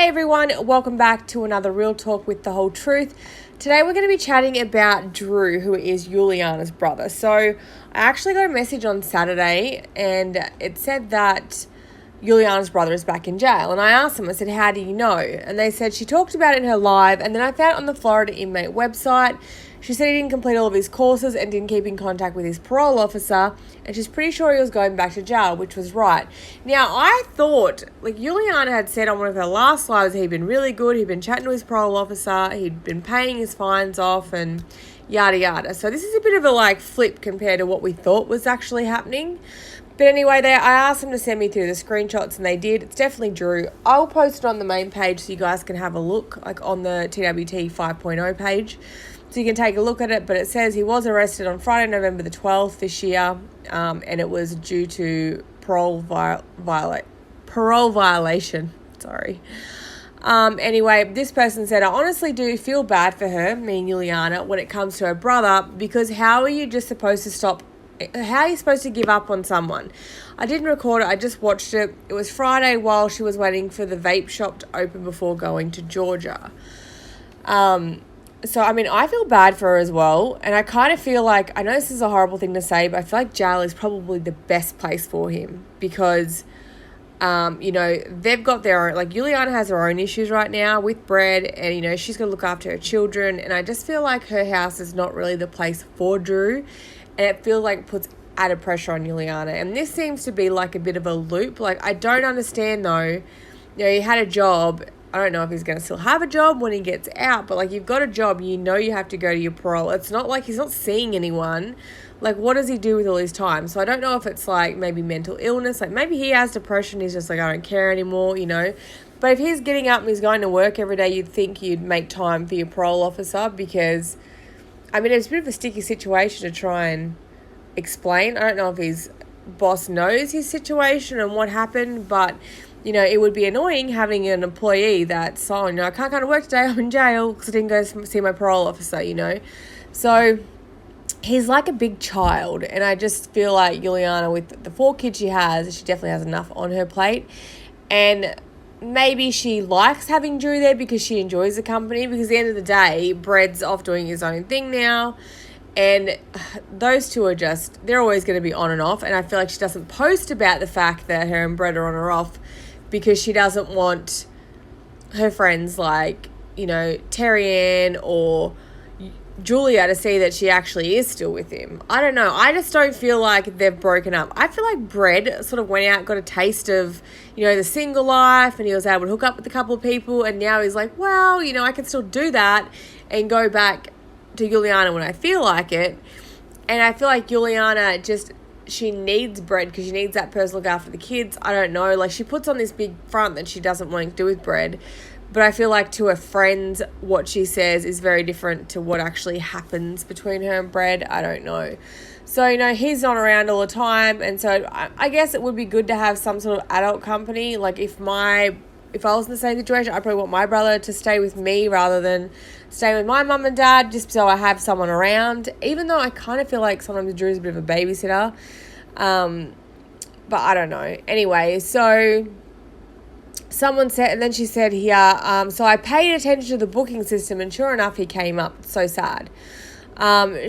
Hey everyone, welcome back to another Real Talk with the Whole Truth. Today we're going to be chatting about Drew, who is Juliana's brother. So I actually got a message on Saturday and it said that Juliana's brother is back in jail. And I asked them, I said, how do you know? And they said she talked about it in her live, and then I found it on the Florida inmate website. She said he didn't complete all of his courses and didn't keep in contact with his parole officer, and she's pretty sure he was going back to jail, which was right. Now, I thought, Juliana had said on one of her last lives he'd been really good, he'd been chatting to his parole officer, he'd been paying his fines off, and yada yada. So this is a bit of a flip compared to what we thought was actually happening. But anyway, I asked them to send me through the screenshots, and they did. It's definitely Drew. I'll post it on the main page so you guys can have a look, on the TWT 5.0 page. So you can take a look at it, but it says he was arrested on Friday, November the 12th this year, and it was due to parole violation. Sorry. Anyway, this person said, I honestly do feel bad for her, meaning Juliana, when it comes to her brother, because how are you supposed to give up on someone? I didn't record it, I just watched it. It was Friday while she was waiting for the vape shop to open before going to Georgia. So, I feel bad for her as well, and I kind of feel I know this is a horrible thing to say, but I feel like jail is probably the best place for him because, they've got their own, Juliana has her own issues right now with Brett, and, she's got to look after her children, and I just feel like her house is not really the place for Drew, and it feels like it puts added pressure on Juliana, and this seems to be a bit of a loop. I don't understand though, he had a job. I don't know if he's going to still have a job when he gets out, but you've got a job, you have to go to your parole. It's not like he's not seeing anyone. What does he do with all his time? So I don't know if it's maybe mental illness, maybe he has depression, he's just I don't care anymore, But if he's getting up and he's going to work every day, you'd think you'd make time for your parole officer because, it's a bit of a sticky situation to try and explain. I don't know if his boss knows his situation and what happened, but it would be annoying having an employee that's, I can't go to work today, I'm in jail because I didn't go see my parole officer, So he's like a big child, and I just feel like Juliana, with the 4 kids she definitely has enough on her plate. And maybe she likes having Drew there because she enjoys the company, because at the end of the day, Bred's off doing his own thing now. And those two are they're always going to be on and off. And I feel like she doesn't post about the fact that her and Bred are on or off because she doesn't want her friends Terry Ann or Julia to see that she actually is still with him. I don't know. I just don't feel like they've broken up. I feel like Bred sort of went out, got a taste of, the single life, and he was able to hook up with a couple of people, and now he's I can still do that and go back to Juliana when I feel like it. And I feel like Juliana she needs Bred because she needs that person to look after the kids. I don't know. She puts on this big front that she doesn't want to do with Bred. But I feel like to her friends, what she says is very different to what actually happens between her and Bred. I don't know. So, he's not around all the time. And so I guess it would be good to have some sort of adult company. If I was in the same situation, I'd probably want my brother to stay with me rather than stay with my mum and dad, just so I have someone around, even though I kind of feel like sometimes Drew's a bit of a babysitter. But I don't know. Anyway, so someone said, and then she said here, so I paid attention to the booking system, and sure enough, he came up. It's so sad.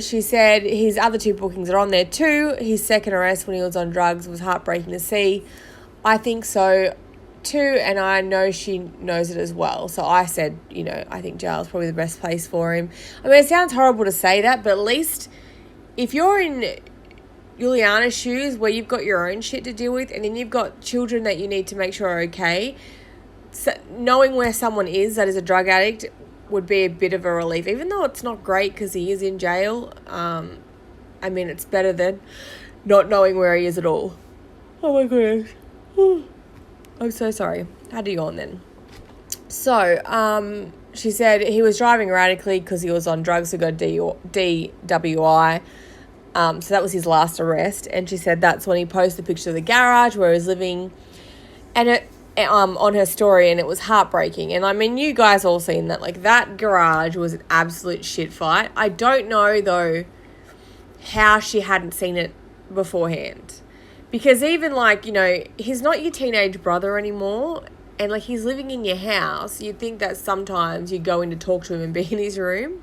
She said his other 2 bookings are on there too. His second arrest when he was on drugs was heartbreaking to see. I think so too, and I know she knows it as well. So I said, I think jail is probably the best place for him. It sounds horrible to say that, but at least if you're in Juliana's shoes where you've got your own shit to deal with, and then you've got children that you need to make sure are okay, so knowing where someone is that is a drug addict would be a bit of a relief, even though it's not great because he is in jail. It's better than not knowing where he is at all. Oh my goodness. I'm so sorry. I had to yawn then. So, she said he was driving erratically because he was on drugs, so got a DWI. So that was his last arrest. And she said that's when he posted a picture of the garage where he was living, and it on her story, and it was heartbreaking. And you guys all seen that. That garage was an absolute shit fight. I don't know though how she hadn't seen it beforehand. Because even he's not your teenage brother anymore. and, like, he's living in your house, you'd think that sometimes you go in to talk to him and be in his room.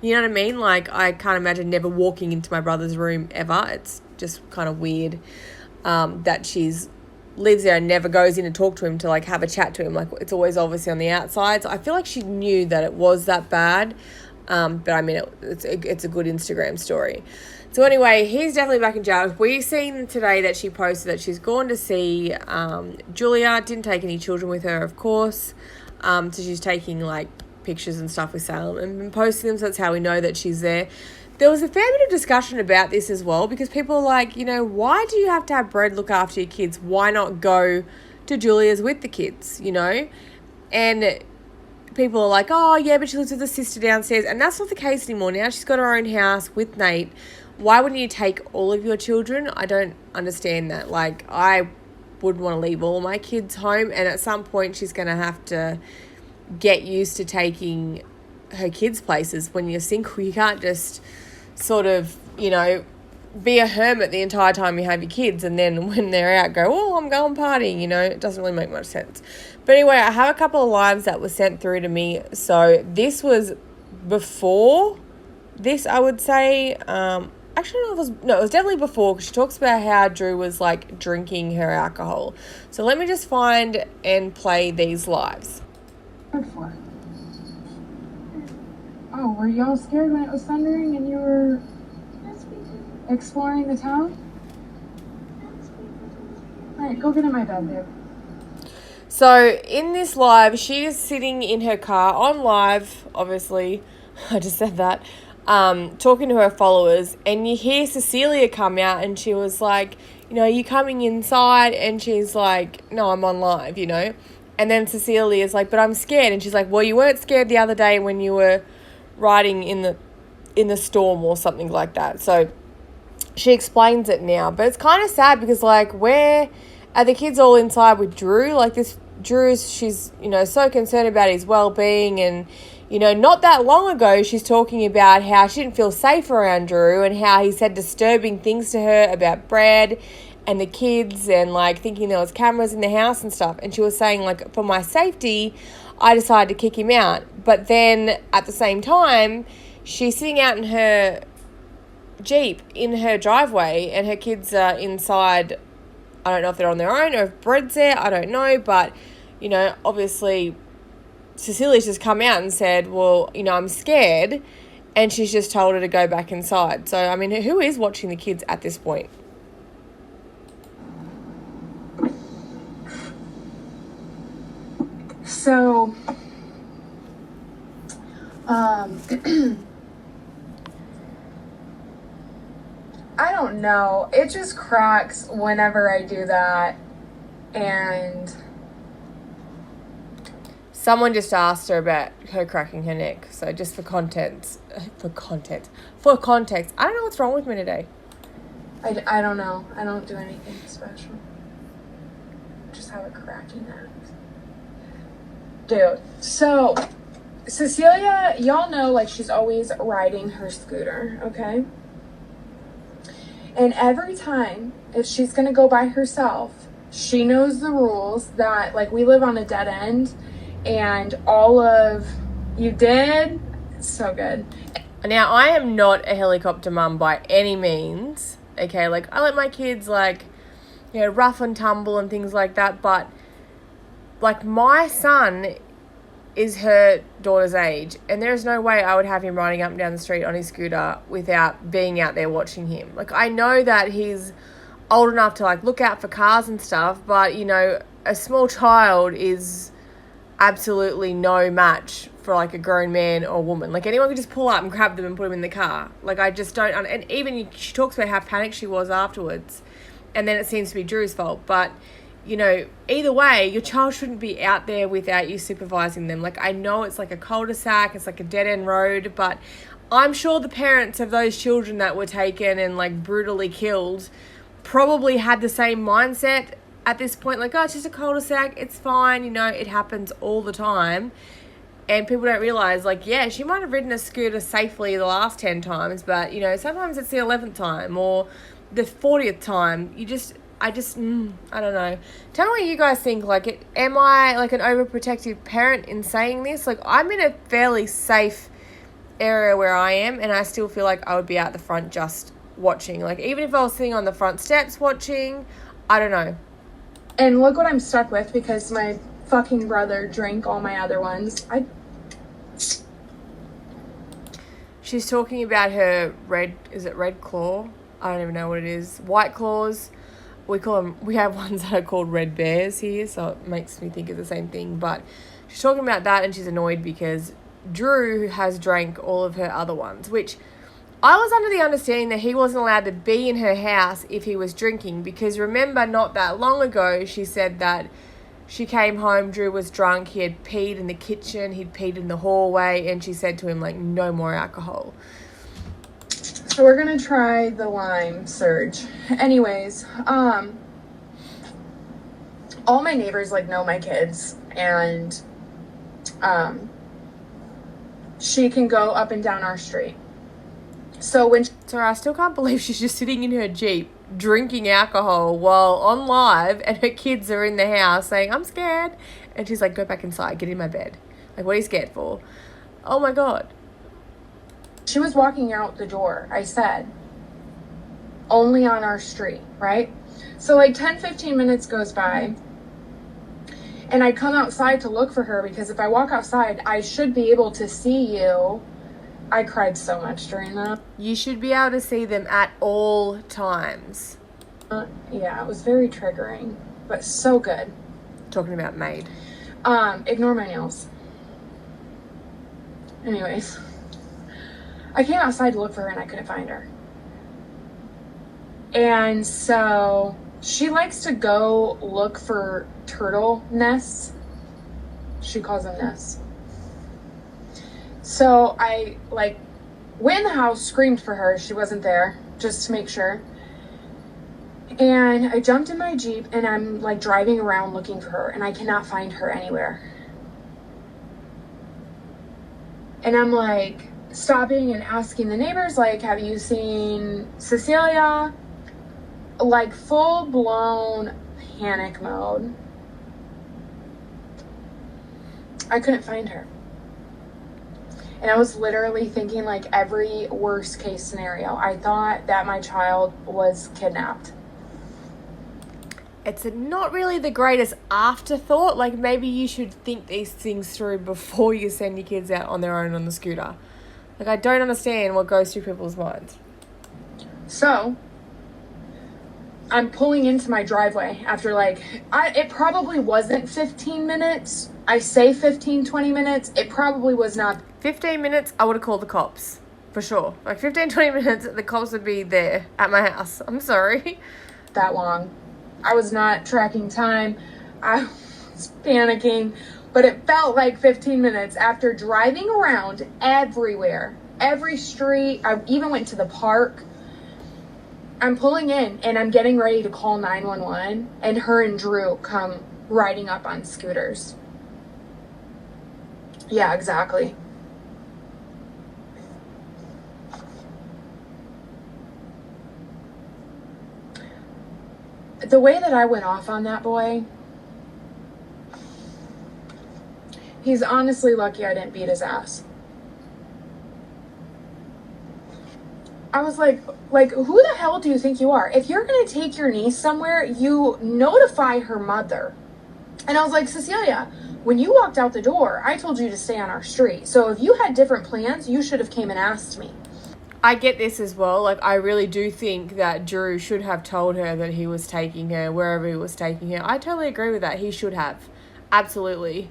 You know what I mean? Like, I can't imagine never walking into my brother's room ever. It's just kind of weird that she's lives there and never goes in to talk to him to, like, have a chat to him. Like, it's always obviously on the outside. So I feel like she knew that it was that bad. But I mean, it's a good Instagram story. So anyway, he's definitely back in jail. We've seen today that she posted that she's gone to see Julia. Didn't take any children with her, of course. So she's taking, like, pictures and stuff with Salem and posting them. So that's how we know that she's there. There was a fair bit of discussion about this as well, because people are like, you know, why do you have to have Brad look after your kids? Why not go to Julia's with the kids, you know? And people are like, oh, yeah, but she lives with her sister downstairs. And that's not the case anymore. Now she's got her own house with Nate. Why wouldn't you take all of your children? I don't understand that. Like, I wouldn't want to leave all my kids home. And at some point, she's going to have to get used to taking her kids places. When you're single, you can't just sort of, you know, be a hermit the entire time you have your kids, and then when they're out go, oh, I'm going partying, you know. It doesn't really make much sense. But anyway, I have a couple of lives that were sent through to me. So this was before this, I would say. Actually, no, it was definitely before, because she talks about how Drew was, like, drinking her alcohol. So let me just find and play these lives. For? Oh, were y'all scared when it was thundering and you were exploring the town? Alright, go get in my bed, babe. So in this live, she is sitting in her car on live, obviously. I just said that. Talking to her followers, and you hear Cecilia come out, and she was like, you know, you coming inside? And she's like, no, I'm on live, you know. And then Cecilia's like, but I'm scared. And she's like, well, you weren't scared the other day when you were riding in the storm or something like that. So she explains it now. But it's kind of sad because, like, where are the kids all inside with Drew? Like, this Drew's, she's, you know, so concerned about his well-being. And, you know, not that long ago, she's talking about how she didn't feel safe around Drew and how he said disturbing things to her about Brad and the kids, and, like, thinking there was cameras in the house and stuff. And she was saying, like, for my safety, I decided to kick him out. But then at the same time, she's sitting out in her Jeep in her driveway, and her kids are inside. I don't know if they're on their own or if Brad's there. I don't know. But, you know, obviously Cecilia's just come out and said, well, you know, I'm scared. And she's just told her to go back inside. So, I mean, who is watching the kids at this point? So, I don't know. It just cracks whenever I do that. And someone just asked her about her cracking her neck. So just for context, I don't know what's wrong with me today. I don't know. I don't do anything special. Just have a cracking neck. Dude, so Cecilia, y'all know, like, she's always riding her scooter, okay? And every time, if she's gonna go by herself, she knows the rules that, like, we live on a dead end, and you did? So good. Now, I am not a helicopter mum by any means, okay? Like, I let my kids, like, you know, rough and tumble and things like that, but, like, my son is her daughter's age, and there's no way I would have him riding up and down the street on his scooter without being out there watching him. Like, I know that he's old enough to, like, look out for cars and stuff, but, you know, a small child is absolutely no match for, like, a grown man or woman. Like, anyone could just pull up and grab them and put them in the car. Like, I just don't, and even she talks about how panicked she was afterwards, and then it seems to be Drew's fault. But, you know, either way, your child shouldn't be out there without you supervising them. Like, I know it's like a cul-de-sac, it's like a dead-end road, but I'm sure the parents of those children that were taken and, like, brutally killed probably had the same mindset at this point. Like, oh, it's just a cul-de-sac, it's fine, you know, it happens all the time. And people don't realise, like, yeah, she might have ridden a scooter safely the last 10 times, but, you know, sometimes it's the 11th time or the 40th time. You just, I just, I don't know. Tell me what you guys think. Like, am I, like, an overprotective parent in saying this? Like, I'm in a fairly safe area where I am, and I still feel like I would be out the front just watching. Like, even if I was sitting on the front steps watching, I don't know. And look what I'm stuck with because my fucking brother drank all my other ones. She's talking about her red claw? I don't even know what it is. White claws. We have ones that are called red bears here, so it makes me think of the same thing. But she's talking about that, and she's annoyed because Drew has drank all of her other ones, which I was under the understanding that he wasn't allowed to be in her house if he was drinking, because remember not that long ago she said that she came home, Drew was drunk, he had peed in the kitchen, he'd peed in the hallway, and she said to him, like, no more alcohol. So we're going to try the lime surge. Anyways, all my neighbors, like, know my kids, and she can go up and down our street. So I still can't believe she's just sitting in her Jeep drinking alcohol while on live, and her kids are in the house saying, I'm scared. And she's like, go back inside, get in my bed. Like, what are you scared for? Oh my God. She was walking out the door, I said, only on our street, right? So like 10-15 minutes goes by, and I come outside to look for her because if I walk outside, I should be able to see you. I cried so much during that. You should be able to see them at all times. Yeah, it was very triggering, but so good. Talking about maid. Ignore my nails. Anyways, I came outside to look for her and I couldn't find her. And so she likes to go look for turtle nests. She calls them nests. So I, like, went in the house, screamed for her. She wasn't there, just to make sure. And I jumped in my Jeep, and I'm, like, driving around looking for her, and I cannot find her anywhere. And I'm, like, stopping and asking the neighbors, like, have you seen Cecilia? Like, full-blown panic mode. I couldn't find her. And I was literally thinking, like, every worst case scenario. I thought that my child was kidnapped. It's not really the greatest afterthought. Like, maybe you should think these things through before you send your kids out on their own on the scooter. Like, I don't understand what goes through people's minds. So, I'm pulling into my driveway after, like, it probably wasn't 15 minutes. I say 15, 20 minutes. It probably was not. 15 minutes, I would have called the cops. For sure. Like, 15, 20 minutes, the cops would be there at my house. I'm sorry. That long. I was not tracking time. I was panicking. But it felt like 15 minutes after driving around everywhere. Every street. I even went to the park. I'm pulling in, and I'm getting ready to call 911. And her and Drew come riding up on scooters. Yeah, exactly. The way that I went off on that boy, he's honestly lucky I didn't beat his ass. I was like, who the hell do you think you are? If you're going to take your niece somewhere, you notify her mother. And I was like, Cecilia, when you walked out the door, I told you to stay on our street. So if you had different plans, you should have came and asked me. I get this as well. Like, I really do think that Drew should have told her that he was taking her wherever he was taking her. I totally agree with that. He should have. Absolutely.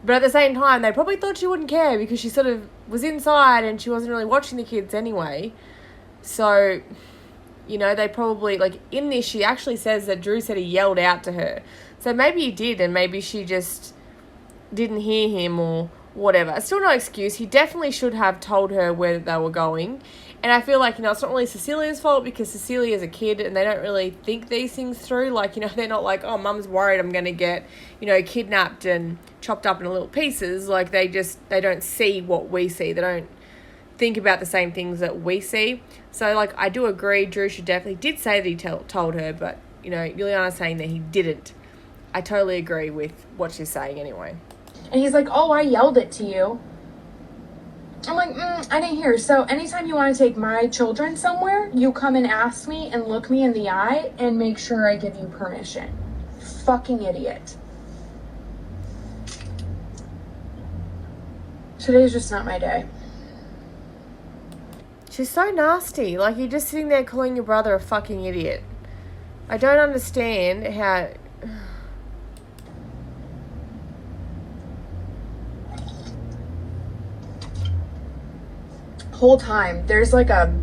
But at the same time, they probably thought she wouldn't care because she sort of was inside and she wasn't really watching the kids anyway. So, you know, they probably, like, in this, she actually says that Drew said he yelled out to her. So maybe he did, and maybe she just didn't hear him or whatever. Still no excuse. He definitely should have told her where they were going. And I feel like, you know, it's not really Cecilia's fault because Cecilia's a kid and they don't really think these things through. Like, you know, they're not like, oh, mum's worried I'm going to get, you know, kidnapped and chopped up in little pieces. Like, they don't see what we see. They don't think about the same things that we see. So, like, I do agree Drew did say that he told her, but you know, Juliana's saying that he didn't. I totally agree with what she's saying anyway. And he's like, oh, I yelled it to you. I'm like, I didn't hear. So anytime you want to take my children somewhere, you come and ask me and look me in the eye and make sure I give you permission. Fucking idiot. Today's just not my day. She's so nasty. Like, you're just sitting there calling your brother a fucking idiot. I don't understand how... Whole time there's like a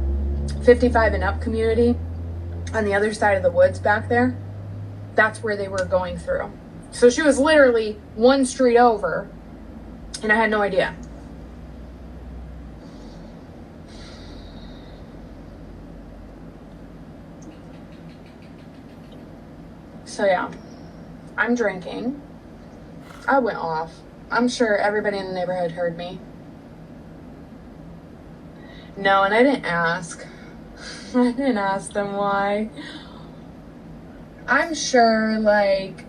55 and up community on the other side of the woods back there. That's where they were going through. So she was literally one street over and I had no idea. So yeah, I'm drinking. I went off. I'm sure everybody in the neighborhood heard me. No, and I didn't ask. I didn't ask them why. I'm sure, like,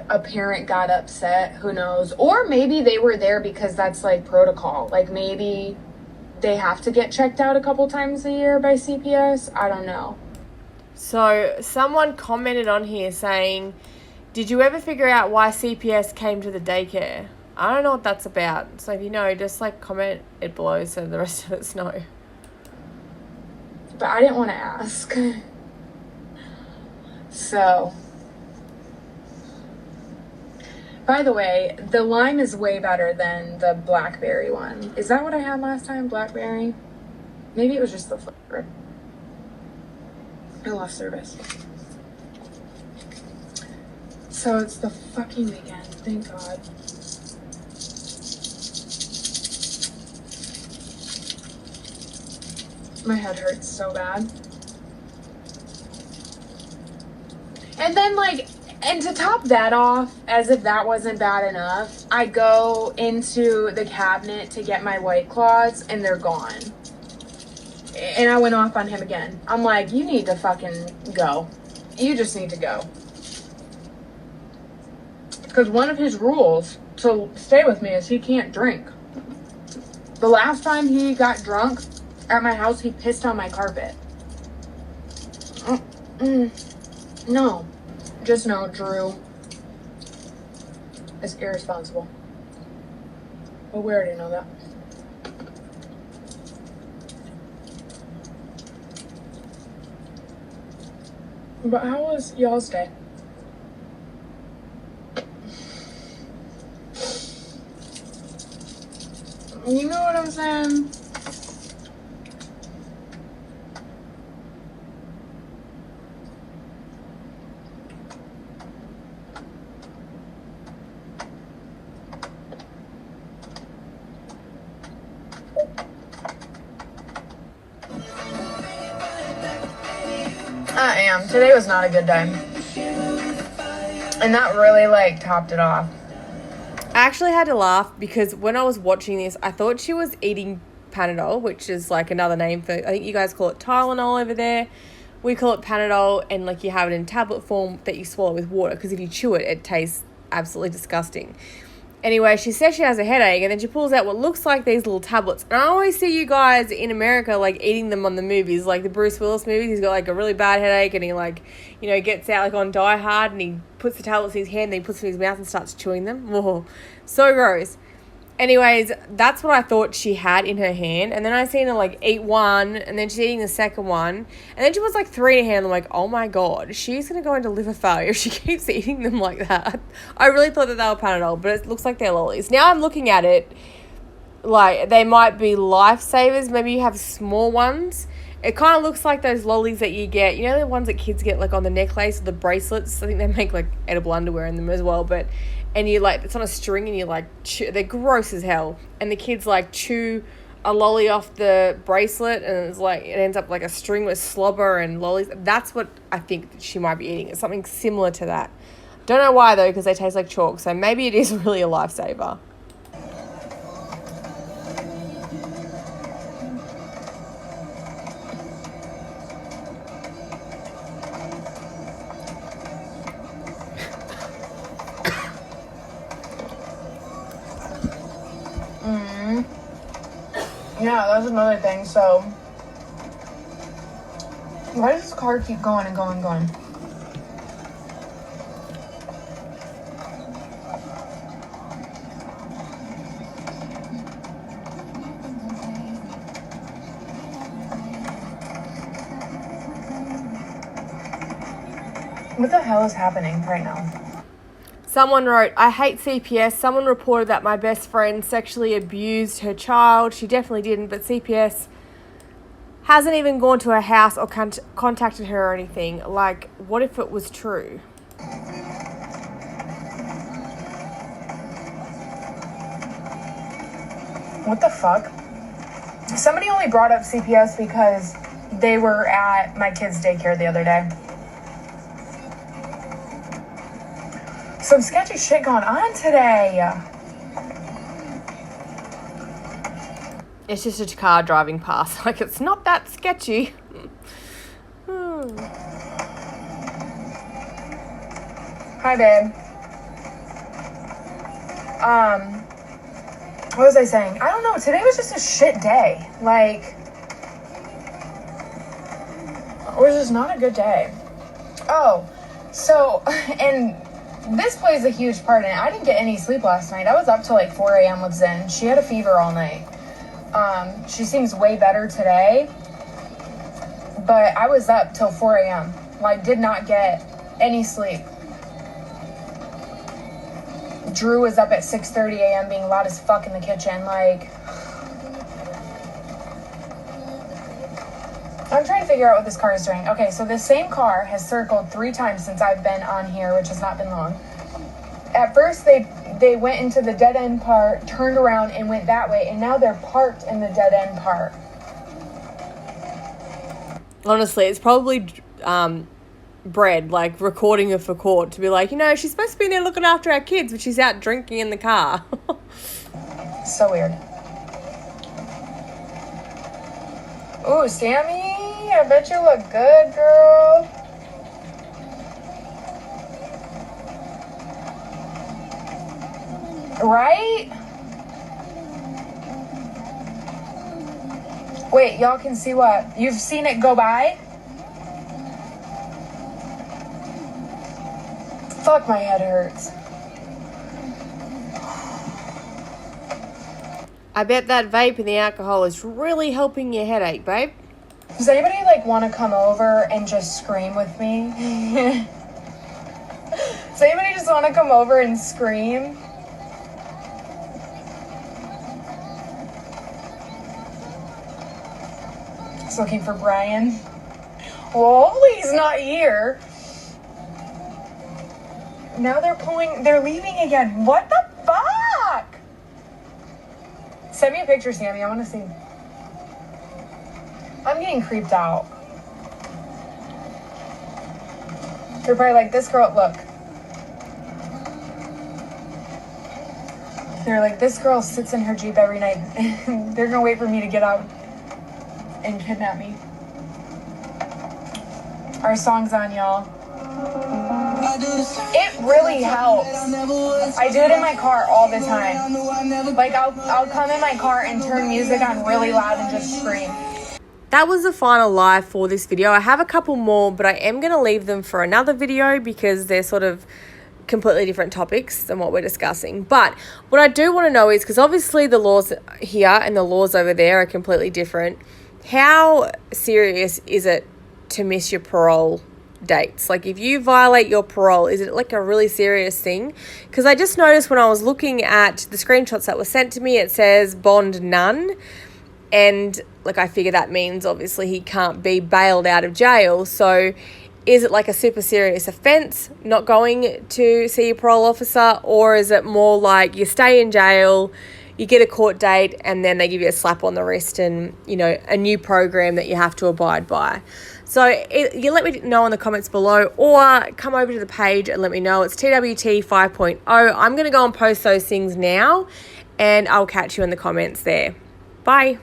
a parent got upset. Who knows? Or maybe they were there because that's, like, protocol. Like, maybe they have to get checked out a couple times a year by CPS. I don't know. So, someone commented on here saying, did you ever figure out why CPS came to the daycare? I don't know what that's about. So if you know, just like comment it below so the rest of us know. But I didn't want to ask. So, by the way, the lime is way better than the blackberry one. Is that what I had last time? Blackberry? Maybe it was just the flavor. I lost service. So it's the fucking weekend. Thank God. My head hurts so bad. And then, like, and to top that off, as if that wasn't bad enough, I go into the cabinet to get my White Claws, and they're gone. And I went off on him again. I'm like, you need to fucking go. You just need to go. Because one of his rules to stay with me is he can't drink. The last time he got drunk at my house, he pissed on my carpet. No. Just know Drew is irresponsible. Well, we already know that. But how was y'all's day? You know what I'm saying? I am. Today was not a good day. And that really, like, topped it off. I actually had to laugh because when I was watching this, I thought she was eating Panadol, which is like another name for, I think you guys call it Tylenol over there. We call it Panadol, and like you have it in tablet form that you swallow with water, because if you chew it, it tastes absolutely disgusting. Anyway, she says she has a headache, and then she pulls out what looks like these little tablets. And I always see you guys in America, like, eating them on the movies, like the Bruce Willis movies. He's got, like, a really bad headache, and he, like, you know, gets out, like, on Die Hard, and he puts the tablets in his hand, and then he puts them in his mouth and starts chewing them. Oh, so gross. Anyways, that's what I thought she had in her hand. And then I seen her, like, eat one, and then she's eating the second one. And then she was, like, 3 in her hand. I'm like, oh, my God, she's going to go into liver failure if she keeps eating them like that. I really thought that they were Panadol, but it looks like they're lollies. Now I'm looking at it, like, they might be lifesavers. Maybe you have small ones. It kind of looks like those lollies that you get. You know the ones that kids get, like, on the necklace, the bracelets? I think they make, like, edible underwear in them as well, but... And you, like, it's on a string and you, like, chew. They're gross as hell. And the kids, like, chew a lolly off the bracelet and it's, like, it ends up like a string with slobber and lollies. That's what I think she might be eating. It's something similar to that. Don't know why, though, because they taste like chalk. So maybe it is really a lifesaver. Yeah, that's another thing. So, why does this car keep going and going and going? What the hell is happening right now? Someone wrote, I hate CPS. Someone reported that my best friend sexually abused her child. She definitely didn't, but CPS hasn't even gone to her house or contacted her or anything. Like, what if it was true? What the fuck? Somebody only brought up CPS because they were at my kid's daycare the other day. Some sketchy shit going on today. It's just a car driving past. Like, it's not that sketchy. Hi, babe. What was I saying? I don't know. Today was just a shit day. Like, it was just not a good day. Oh, so, and this plays a huge part in it. I didn't get any sleep last night. I was up till like 4 a.m. with Zen. She had a fever all night. She seems way better today. But I was up till 4 a.m. Like, did not get any sleep. Drew was up at 6:30 a.m. being loud as fuck in the kitchen. Like, I'm trying to figure out what this car is doing. Okay, so this same car has circled 3 times since I've been on here, which has not been long. At first, they went into the dead-end part, turned around, and went that way, and now they're parked in the dead-end part. Honestly, it's probably bred, like, recording her for court to be like, you know, she's supposed to be in there looking after our kids, but she's out drinking in the car. So weird. Ooh, Sammy, I bet you look good, girl. Right? Wait, y'all can see what? You've seen it go by? Fuck, my head hurts. I bet that vape and the alcohol is really helping your headache, babe. Does anybody, like, want to come over and just scream with me? Does anybody just want to come over and scream? Just looking for Brian. Well, hopefully he's not here. Now they're leaving again. What the fuck? Send me a picture, Sammy. I want to see. I'm getting creeped out. They're probably like, this girl, look. They're like, this girl sits in her Jeep every night. They're going to wait for me to get out and kidnap me. Our song's on, y'all. It really helps. I do it in my car all the time. Like, I'll come in my car and turn music on really loud and just scream. That was the final live for this video. I have a couple more, but I am going to leave them for another video because they're sort of completely different topics than what we're discussing. But what I do want to know is, because obviously the laws here and the laws over there are completely different, how serious is it to miss your parole dates? Like, if you violate your parole, is it like a really serious thing? Because I just noticed when I was looking at the screenshots that were sent to me, it says bond none. And, like, I figure that means, obviously, he can't be bailed out of jail. So is it like a super serious offence not going to see your parole officer? Or is it more like you stay in jail, you get a court date, and then they give you a slap on the wrist and, you know, a new program that you have to abide by? So you let me know in the comments below, or come over to the page and let me know. It's TWT 5.0. I'm going to go and post those things now, and I'll catch you in the comments there. Bye.